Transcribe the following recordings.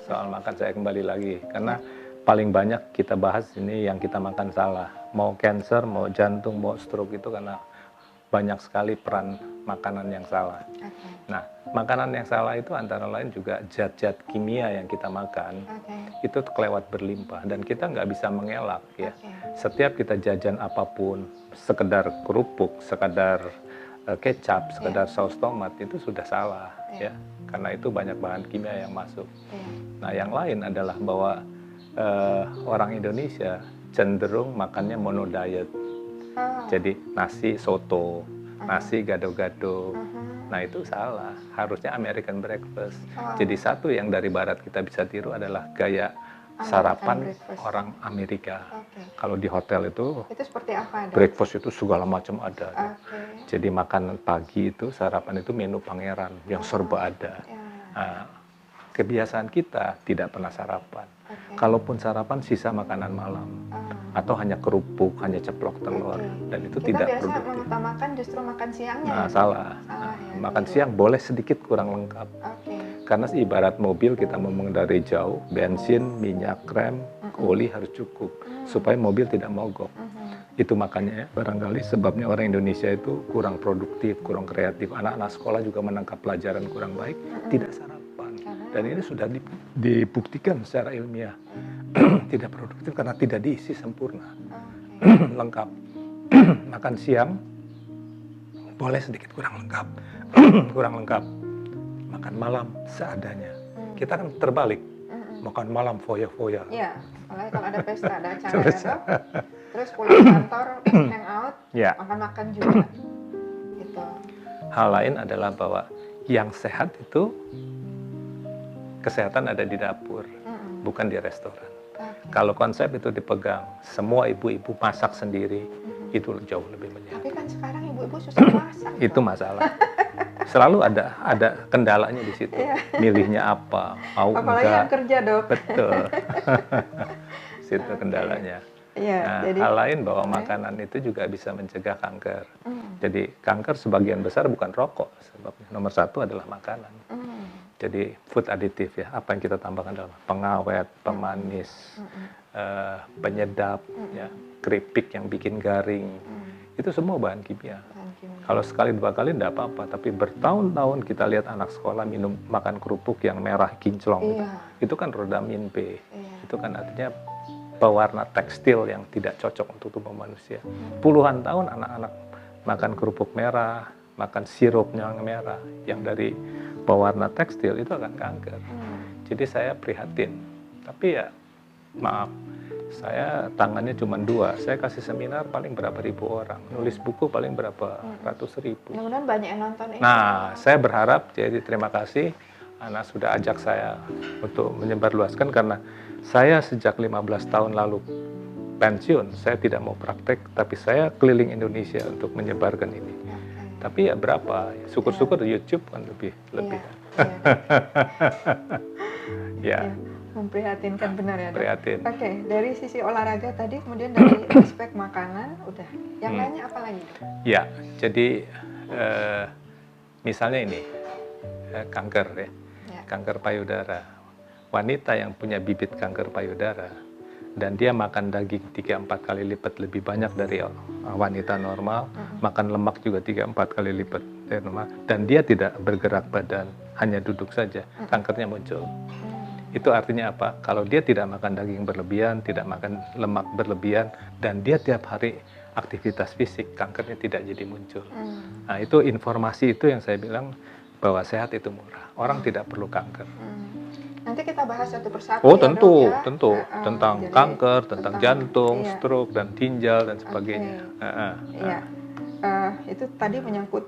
soal makan saya kembali lagi karena paling banyak kita bahas ini yang kita makan salah. Mau cancer, mau jantung, mau stroke itu karena banyak sekali peran makanan yang salah. Nah, makanan yang salah itu antara lain juga zat-zat kimia yang kita makan. Itu kelewat berlimpah dan kita nggak bisa mengelak ya. Setiap kita jajan apapun, sekedar kerupuk, sekedar kecap, sekedar saus tomat itu sudah salah ya. Karena itu banyak bahan kimia yang masuk. Nah, yang lain adalah bahwa orang Indonesia cenderung makannya mono diet. Jadi nasi soto, nasi gado-gado. Nah itu salah, harusnya American breakfast. Jadi satu yang dari barat kita bisa tiru adalah gaya sarapan orang Amerika. Kalau di hotel itu seperti apa? Breakfast itu segala macam ada. Jadi makan pagi itu, sarapan itu menu pangeran yang serba ada. Nah, kebiasaan kita tidak pernah sarapan. Kalaupun sarapan sisa makanan malam atau hanya kerupuk, hanya ceplok telur dan itu kita tidak biasa produktif. mengutamakan justru makan siangnya. Nah, salah. Makan siang boleh sedikit kurang lengkap. Karena ibarat mobil kita mau mengendarai jauh, bensin, minyak, rem, oli harus cukup supaya mobil tidak mogok. Itu makanya barangkali sebabnya orang Indonesia itu kurang produktif, kurang kreatif. Anak-anak sekolah juga menangkap pelajaran kurang baik, tidak sarapan. Dan ini sudah dibuktikan secara ilmiah. Tidak produktif karena tidak diisi sempurna. Lengkap. Makan siang boleh sedikit kurang lengkap. Kurang lengkap. Makan malam seadanya. Kita kan terbalik. Makan malam foya-foya. Iya, kalau ada pesta, ada acara ya dok. Terus pulang kantor, hangout, makan-makan juga. Gitu. Hal lain adalah bahwa yang sehat itu kesehatan ada di dapur, bukan di restoran. Kalau konsep itu dipegang, semua ibu-ibu masak sendiri, itu jauh lebih menyehat. Tapi kan sekarang ibu-ibu susah masak. Itu masalah. Selalu ada kendalanya di situ. Milihnya apa, mau apalagi enggak. Yang kerja dok. Betul. Situ kendalanya. Nah, jadi, hal lain bahwa makanan itu juga bisa mencegah kanker. Jadi kanker sebagian besar bukan rokok, sebabnya nomor satu adalah makanan. Jadi food additive ya, apa yang kita tambahkan dalam pengawet, pemanis, penyedap, ya, keripik yang bikin garing, itu semua bahan kimia. Kalau sekali dua kali tidak apa-apa, tapi bertahun-tahun kita lihat anak sekolah makan kerupuk yang merah kinclong, itu kan rodamin B, itu kan artinya pewarna tekstil yang tidak cocok untuk tubuh manusia. Puluhan tahun anak-anak makan kerupuk merah, makan sirup yang merah, yang dari pewarna tekstil itu akan kanker. Jadi saya prihatin. Tapi ya maaf, saya tangannya cuma 2. Saya kasih seminar paling berapa ribu orang, nulis buku paling berapa ratus ribu. Mudah-mudahan banyak yang nonton ini. Nah, saya berharap, jadi terima kasih Ana sudah ajak saya untuk menyebarluaskan karena saya sejak 15 tahun lalu pensiun, saya tidak mau praktek, tapi saya keliling Indonesia untuk menyebarkan ini. Tapi ya berapa? Syukur-syukur YouTube kan lebih. Ya. Memprihatinkan benar ya dok. Prihatin. Oke, dari sisi olahraga tadi, kemudian dari aspek makanan, udah. Yang lainnya apa lagi dok? Ya, jadi misalnya ini kanker ya, kanker payudara. Wanita yang punya bibit kanker payudara dan dia makan daging 3-4 kali lipat lebih banyak dari wanita normal, makan lemak juga 3-4 kali lipat dari normal, dan dia tidak bergerak badan, hanya duduk saja, kankernya muncul. Itu artinya apa? Kalau dia tidak makan daging berlebihan, tidak makan lemak berlebihan, dan dia tiap hari aktivitas fisik, kankernya tidak jadi muncul. Nah, itu informasi itu yang saya bilang bahwa sehat itu murah. Orang tidak perlu kanker. Nanti kita bahas satu persatu. Oh, tentu, ya, tentu. Tentang jadi, kanker, tentang jantung, stroke, dan ginjal, dan sebagainya. Itu tadi menyangkut,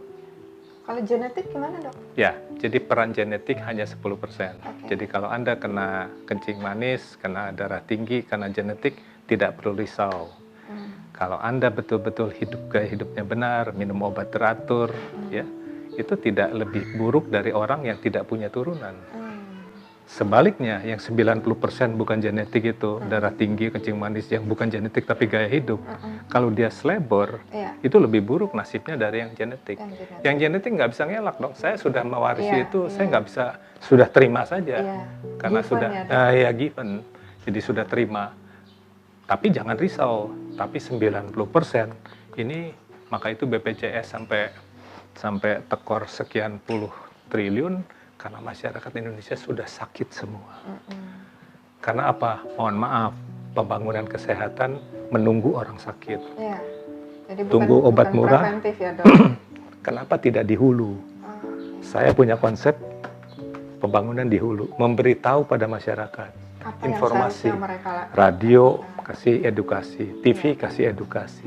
kalau genetik gimana dok? Ya, jadi peran genetik hanya 10%. Jadi kalau Anda kena kencing manis, kena darah tinggi, karena genetik, tidak perlu risau. Kalau Anda betul-betul gaya hidupnya benar, minum obat teratur, ya, itu tidak lebih buruk dari orang yang tidak punya turunan. Sebaliknya, yang 90% bukan genetik itu, darah tinggi, kencing manis, yang bukan genetik tapi gaya hidup. Kalau dia slebor, itu lebih buruk nasibnya dari yang genetik. Yang genetik nggak bisa ngelak dong. Saya sudah mewarisi itu, saya nggak bisa, sudah terima saja. Karena given sudah, given. Jadi sudah terima. Tapi jangan risau, tapi 90% ini, maka itu BPJS sampai tekor sekian puluh triliun, karena masyarakat Indonesia sudah sakit semua. Karena apa? Mohon maaf, pembangunan kesehatan menunggu orang sakit. Jadi tunggu obat murah. Ya, Dok? Kenapa tidak di hulu? Saya punya konsep pembangunan di hulu, memberitahu pada masyarakat apa informasi, radio kasih edukasi, TV kasih edukasi.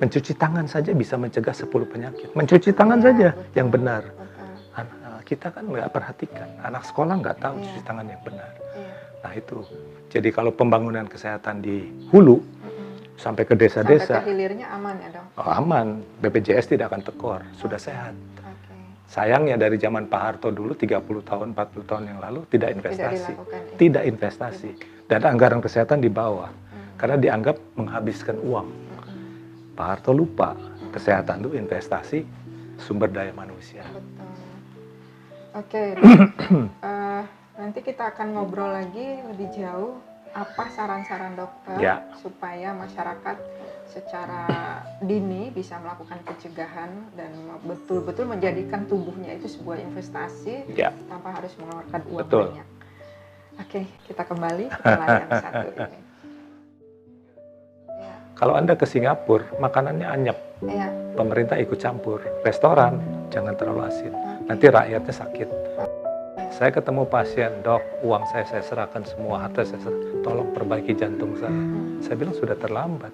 Mencuci tangan saja bisa mencegah 10 penyakit. Mencuci tangan saja yang benar. Kita kan nggak perhatikan, anak sekolah nggak tahu cuci tangan yang benar. Nah itu, jadi kalau pembangunan kesehatan di hulu sampai ke desa-desa, sampai ke hilirnya aman ya dong? Oh, aman, BPJS tidak akan tekor, sudah sehat. Sayangnya dari zaman Pak Harto dulu 30 tahun, 40 tahun yang lalu tidak investasi, tidak investasi, dan anggaran kesehatan di bawah karena dianggap menghabiskan uang. Pak Harto lupa kesehatan itu investasi sumber daya manusia. Oke, nanti kita akan ngobrol lagi lebih jauh apa saran-saran dokter supaya masyarakat secara dini bisa melakukan pencegahan dan betul-betul menjadikan tubuhnya itu sebuah investasi tanpa harus mengeluarkan uang banyak. Oke, kita kembali ke yang satu ini. Kalau Anda ke Singapura, makanannya anyep. Pemerintah ikut campur. Restoran, jangan terlalu asin. Nanti rakyatnya sakit. Saya ketemu pasien, dok, uang saya serahkan semua, harta saya serahkan. Tolong perbaiki jantung saya. Saya bilang sudah terlambat.